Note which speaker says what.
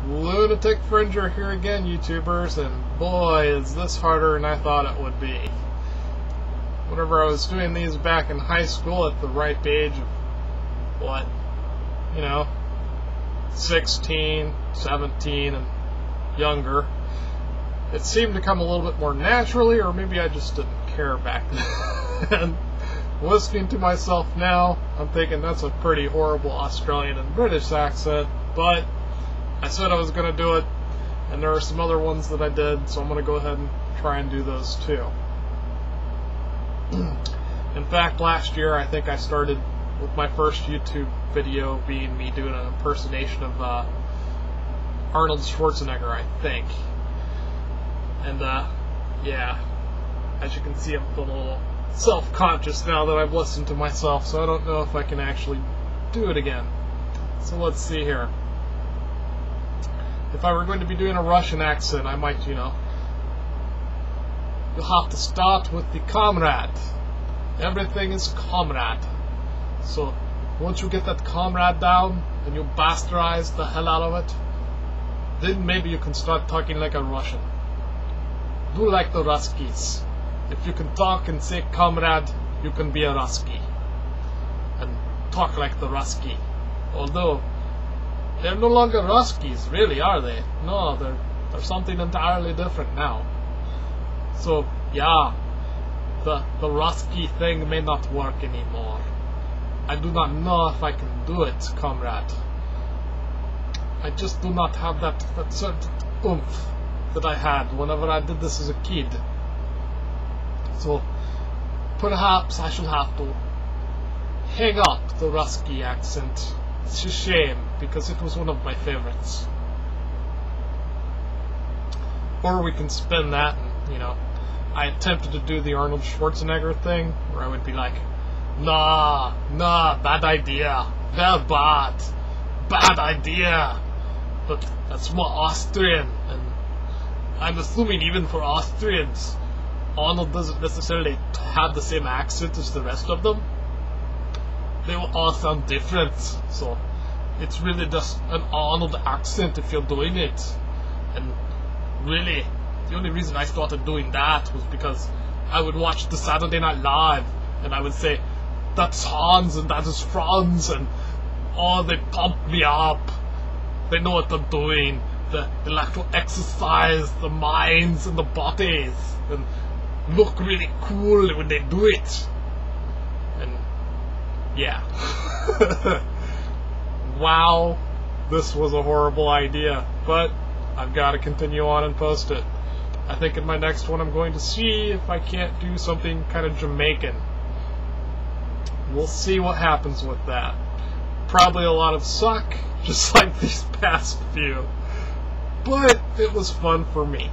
Speaker 1: LunaticFringer here again, YouTubers, and boy, is this harder than I thought it would be. Whenever I was doing these back in high school at the ripe age of, what, 16, 17, and younger, it seemed to come a little bit more naturally, or maybe I just didn't care back then. Listening to myself now, I'm thinking that's a pretty horrible Australian and British accent, but I said I was going to do it, and there are some other ones that I did, so I'm going to go ahead and try and do those too. In fact, last year I think I started with my first YouTube video being me doing an impersonation of Arnold Schwarzenegger, I think. And yeah, as you can see, I'm feeling a little self-conscious now that I've listened to myself, so I don't know if I can actually do it again. So let's see here. If I were going to be doing a Russian accent, I might, you have to start with the comrade. Everything is comrade. So once you get that comrade down and you bastardize the hell out of it, then maybe you can start talking like a Russian. Do like the Ruskies. If you can talk and say comrade, you can be a Ruskie. And talk like the Ruskie. Although, they're no longer Ruskies, really, are they? No, they're something entirely different now. So, yeah, the Ruskie thing may not work anymore. I do not know if I can do it, comrade. I just do not have that certain oomph that I had whenever I did this as a kid. So, perhaps I should have to hang up the Ruskie accent. It's a shame, because it was one of my favorites. Or we can spin that and, I attempted to do the Arnold Schwarzenegger thing, where I would be like, nah, bad idea, very bad idea, but that's more Austrian, and I'm assuming even for Austrians, Arnold doesn't necessarily have the same accent as the rest of them. They will all sound different, so it's really just an Arnold accent if you're doing it. And really, the only reason I started doing that was because I would watch the Saturday Night Live, and I would say, that's Hans and that is Franz, and oh, they pump me up. They know what they're doing. They like to exercise the minds and the bodies, and look really cool when they do it. And yeah. Wow, this was a horrible idea, but I've got to continue on and post it. I think in my next one I'm going to see if I can't do something kind of Jamaican. We'll see what happens with that. Probably a lot of suck, just like these past few. But it was fun for me.